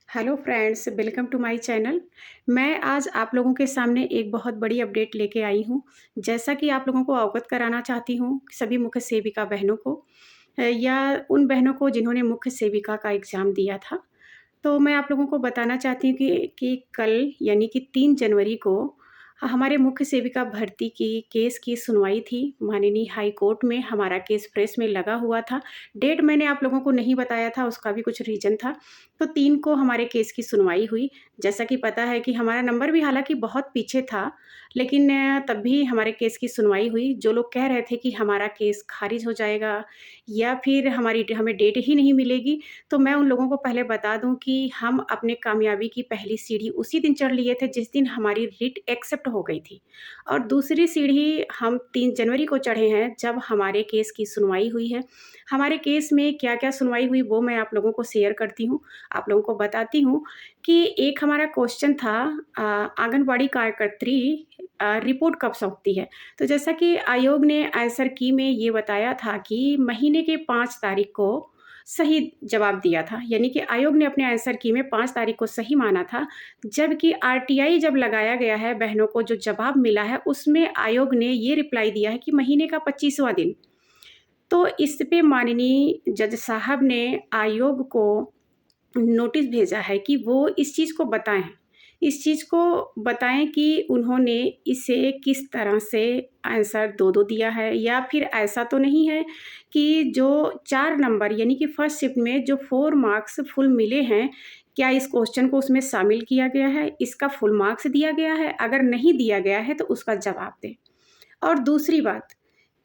Hello friends, welcome to my channel. मैं आज आप लोगों के सामने एक बहुत बड़ी अपडेट लेके आई हूँ। जैसा कि आप लोगों को अवगत कराना चाहती हूँ सभी मुख्य सेविका बहनों को या उन बहनों को जिन्होंने मुख्य सेविका का एग्ज़ाम दिया था। तो मैं आप लोगों को बताना चाहती हूँ कि कल यानी कि 3 जनवरी को हमारे मुख्य सेविका भर्ती की केस की सुनवाई थी। माननीय हाई कोर्ट में हमारा केस प्रेस में लगा हुआ था। डेट मैंने आप लोगों को नहीं बताया था, उसका भी कुछ रीज़न था। तो 3 को हमारे केस की सुनवाई हुई। जैसा कि पता है कि हमारा नंबर भी हालाँकि बहुत पीछे था, लेकिन तब भी हमारे केस की सुनवाई हुई। जो लोग कह रहे थे कि हमारा केस खारिज हो जाएगा या फिर हमें डेट ही नहीं मिलेगी, तो मैं उन लोगों को पहले बता दूं कि हम अपने कामयाबी की पहली सीढ़ी उसी दिन चढ़ लिए थे जिस दिन हमारी रिट एक्सेप्ट हो गई थी, और दूसरी सीढ़ी हम 3 जनवरी को चढ़े हैं जब हमारे केस की सुनवाई हुई है। हमारे केस में क्या-क्या सुनवाई हुई वो मैं आप लोगों को शेयर करती हूँ, आप लोगों को बताती हूँ कि एक हमारा क्वेश्चन था आंगनबाड़ी कार्यकर्त्री रिपोर्ट कब सौंपती है? तो जैसा कि आयोग ने आंसर की में ये बताया था कि महीने के 5 तारीख को सही जवाब दिया था, यानी कि आयोग ने अपने आंसर की में 5 तारीख को सही माना था, जबकि आरटीआई जब लगाया गया है बहनों को जो जवाब मिला है उसमें आयोग ने ये रिप्लाई दिया है कि महीने का 25वां दिन। तो इस पे माननीय जज साहब ने आयोग को नोटिस भेजा है कि वो इस चीज़ को बताएँ। इस चीज़ को बताएँ कि उन्होंने इसे किस तरह से आंसर 2-2 दिया है, या फिर ऐसा तो नहीं है कि जो 4 नंबर यानी कि फर्स्ट शिफ्ट में जो 4 मार्क्स फुल मिले हैं, क्या इस क्वेश्चन को उसमें शामिल किया गया है? इसका फुल मार्क्स दिया गया है? अगर नहीं दिया गया है तो उसका जवाब दें। और दूसरी बात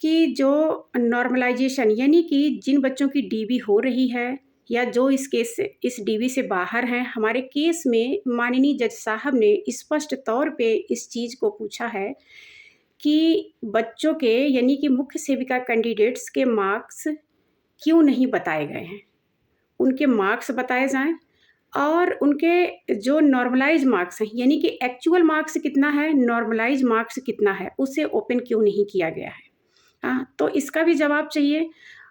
कि जो नॉर्मलाइज़ेशन यानी कि जिन बच्चों की डीबी हो रही है या जो इस केस से इस डीबी से बाहर हैं, हमारे केस में माननीय जज साहब ने स्पष्ट तौर पे इस चीज़ को पूछा है कि बच्चों के यानी कि मुख्य सेविका कैंडिडेट्स के मार्क्स क्यों नहीं बताए गए हैं? उनके मार्क्स बताए जाएँ और उनके जो नॉर्मलाइज़ मार्क्स हैं, यानी कि एक्चुअल मार्क्स कितना है, नॉर्मलाइज़ मार्क्स कितना है, उसे ओपन क्यों नहीं किया गया है? हाँ, तो इसका भी जवाब चाहिए।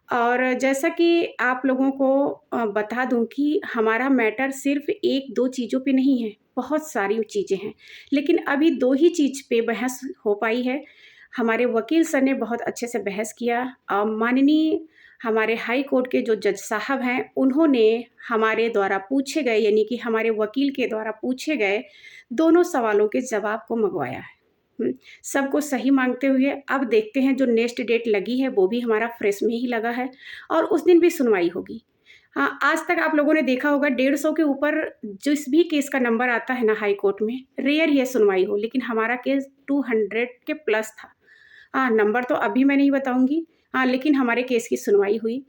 और जैसा कि आप लोगों को बता दूँ कि हमारा मैटर सिर्फ़ 1-2 चीज़ों पे नहीं है, बहुत सारी चीज़ें हैं। लेकिन अभी 2 ही चीज़ पे बहस हो पाई है। हमारे वकील सर ने बहुत अच्छे से बहस किया। माननीय हमारे हाई कोर्ट के जो जज साहब हैं, उन्होंने हमारे द्वारा पूछे गए यानी कि हमारे वकील के द्वारा पूछे गए दोनों सवालों के जवाब को मँगवाया है। हुँ, सबको सही माँगते हुए अब देखते हैं जो नेक्स्ट डेट लगी है वो भी हमारा फ्रेश में ही लगा है और उस दिन भी सुनवाई होगी। हाँ, आज तक आप लोगों ने देखा होगा 150 के ऊपर जिस भी केस का नंबर आता है ना हाई कोर्ट में, रेयर ही है सुनवाई हो, लेकिन हमारा केस 200 के प्लस था। हाँ, नंबर तो अभी मैं नहीं बताऊँगी। हाँ, लेकिन हमारे केस की सुनवाई हुई।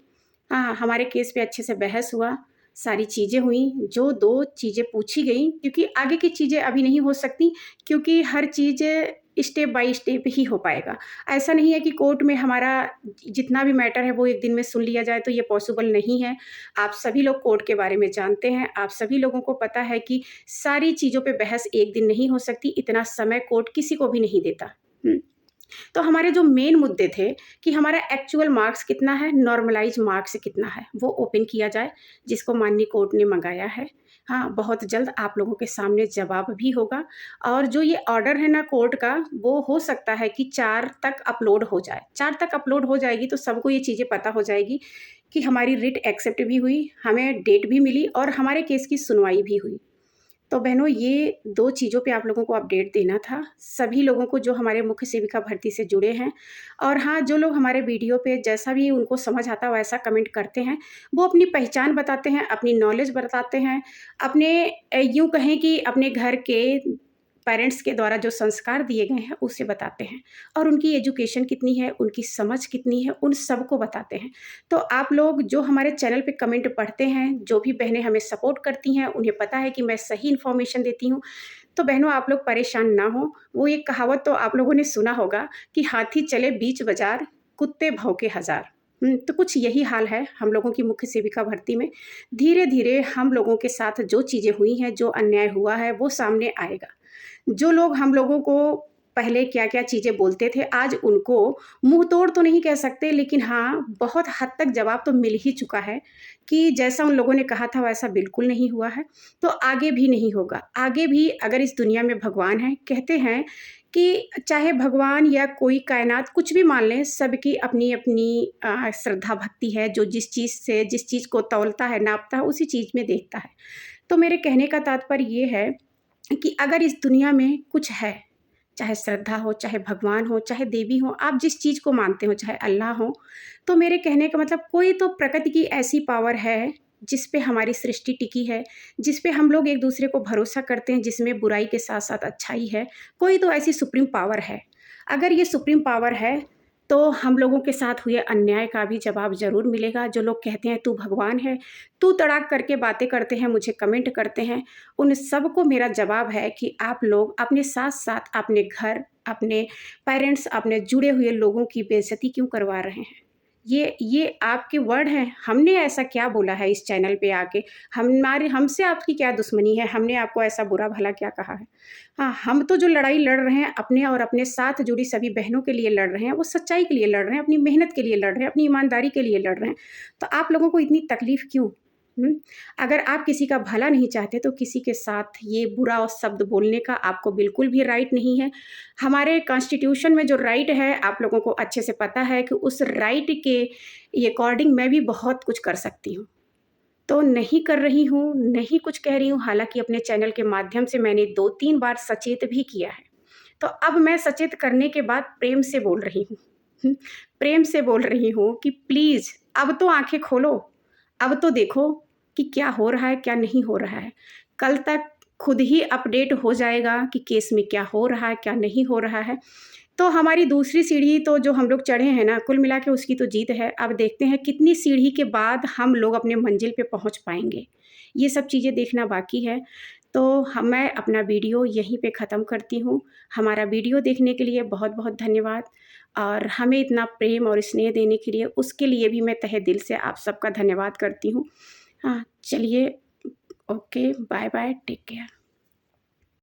हाँ, हमारे केस पे अच्छे से बहस हुआ, सारी चीज़ें हुईं, जो 2 चीज़ें पूछी गईं क्योंकि आगे की चीज़ें अभी नहीं हो सकती, क्योंकि हर चीज़ स्टेप बाय स्टेप ही हो पाएगा। ऐसा नहीं है कि कोर्ट में हमारा जितना भी मैटर है वो एक दिन में सुन लिया जाए, तो ये पॉसिबल नहीं है। आप सभी लोग कोर्ट के बारे में जानते हैं, आप सभी लोगों को पता है कि सारी चीज़ों पे बहस एक दिन नहीं हो सकती, इतना समय कोर्ट किसी को भी नहीं देता। हुँ। तो हमारे जो मेन मुद्दे थे कि हमारा एक्चुअल मार्क्स कितना है, नॉर्मलाइज़ मार्क्स कितना है, वो ओपन किया जाए, जिसको माननीय कोर्ट ने मँगाया है। हाँ, बहुत जल्द आप लोगों के सामने जवाब भी होगा, और जो ये ऑर्डर है ना कोर्ट का, वो हो सकता है कि 4 तक अपलोड हो जाए। 4 तक अपलोड हो जाएगी तो सबको ये चीज़ें पता हो जाएगी कि हमारी रिट एक्सेप्ट भी हुई, हमें डेट भी मिली और हमारे केस की सुनवाई भी हुई। तो बहनों ये 2 चीज़ों पे आप लोगों को अपडेट देना था, सभी लोगों को जो हमारे मुख्य सेविका भर्ती से जुड़े हैं। और हाँ, जो लोग हमारे वीडियो पे जैसा भी उनको समझ आता है वैसा कमेंट करते हैं, वो अपनी पहचान बताते हैं, अपनी नॉलेज बताते हैं, अपने यूँ कहें कि अपने घर के पेरेंट्स के द्वारा जो संस्कार दिए गए हैं उसे बताते हैं, और उनकी एजुकेशन कितनी है, उनकी समझ कितनी है, उन सबको बताते हैं। तो आप लोग जो हमारे चैनल पे कमेंट पढ़ते हैं, जो भी बहनें हमें सपोर्ट करती हैं, उन्हें पता है कि मैं सही इन्फॉर्मेशन देती हूँ। तो बहनों आप लोग परेशान ना हों, वो एक कहावत तो आप लोगों ने सुना होगा कि हाथी चले बीच बाज़ार, कुत्ते भौंके हज़ार। तो कुछ यही हाल है हम लोगों की मुख्य सेविका भर्ती में। धीरे-धीरे हम लोगों के साथ जो चीज़ें हुई हैं, जो अन्याय हुआ है, वो सामने आएगा। जो लोग हम लोगों को पहले क्या-क्या चीज़ें बोलते थे, आज उनको मुँह तोड़ तो नहीं कह सकते, लेकिन हाँ, बहुत हद तक जवाब तो मिल ही चुका है कि जैसा उन लोगों ने कहा था वैसा बिल्कुल नहीं हुआ है, तो आगे भी नहीं होगा। आगे भी अगर इस दुनिया में भगवान हैं, कहते हैं कि चाहे भगवान या कोई कायनात कुछ भी मान लें, सबकी अपनी-अपनी श्रद्धा भक्ति है, जो जिस चीज़ को तौलता है, नापता है, उसी चीज़ में देखता है। तो मेरे कहने का तात्पर्य ये है कि अगर इस दुनिया में कुछ है, चाहे श्रद्धा हो, चाहे भगवान हो, चाहे देवी हो, आप जिस चीज़ को मानते हो, चाहे अल्लाह हो, तो मेरे कहने का मतलब कोई तो प्रकृति की ऐसी पावर है, जिस पे हमारी सृष्टि टिकी है, जिस पे हम लोग एक-दूसरे को भरोसा करते हैं, जिसमें बुराई के साथ-साथ अच्छाई है। कोई तो ऐसी सुप्रीम पावर है। अगर ये सुप्रीम पावर है, तो हम लोगों के साथ हुए अन्याय का भी जवाब ज़रूर मिलेगा। जो लोग कहते हैं तू भगवान है, तू तड़ाक करके बातें करते हैं, मुझे कमेंट करते हैं, उन सबको मेरा जवाब है कि आप लोग अपने साथ-साथ अपने घर, अपने पेरेंट्स, अपने जुड़े हुए लोगों की बेइज़्ज़ती क्यों करवा रहे हैं? ये आपके वर्ड हैं, हमने ऐसा क्या बोला है इस चैनल पे आके? हमसे आपकी क्या दुश्मनी है? हमने आपको ऐसा बुरा-भला क्या कहा है? हाँ, हम तो जो लड़ाई लड़ रहे हैं अपने और अपने साथ जुड़ी सभी बहनों के लिए लड़ रहे हैं, वो सच्चाई के लिए लड़ रहे हैं, अपनी मेहनत के लिए लड़ रहे हैं, अपनी ईमानदारी के लिए लड़ रहे हैं। तो आप लोगों को इतनी तकलीफ़ क्यों? हुँ? अगर आप किसी का भला नहीं चाहते तो किसी के साथ ये बुरा शब्द बोलने का आपको बिल्कुल भी राइट नहीं है। हमारे कॉन्स्टिट्यूशन में जो राइट है आप लोगों को अच्छे से पता है कि उस राइट के अकॉर्डिंग मैं भी बहुत कुछ कर सकती हूँ। तो नहीं कर रही हूँ, नहीं कुछ कह रही हूँ, हालाँकि अपने चैनल के माध्यम से मैंने 2-3 बार सचेत भी किया है। तो अब मैं सचेत करने के बाद प्रेम से बोल रही हूँ। प्रेम से बोल रही हूँ कि प्लीज़ अब तो आँखें खोलो, अब तो देखो कि क्या हो रहा है, क्या नहीं हो रहा है। कल तक खुद ही अपडेट हो जाएगा कि केस में क्या हो रहा है, क्या नहीं हो रहा है। तो हमारी दूसरी सीढ़ी तो जो हम लोग चढ़े हैं ना, कुल मिला के उसकी तो जीत है। अब देखते हैं कितनी सीढ़ी के बाद हम लोग अपने मंजिल पे पहुँच पाएँगे। ये सब चीज़ें देखना बाकी है। तो मैं अपना वीडियो यहीं पे ख़त्म करती हूँ। हमारा वीडियो देखने के लिए बहुत-बहुत धन्यवाद और हमें इतना प्रेम और स्नेह देने के लिए उसके लिए भी मैं तहे दिल से आप सबका धन्यवाद करती हूँ। हाँ, चलिए ओके, बाय-बाय, टेक केयर।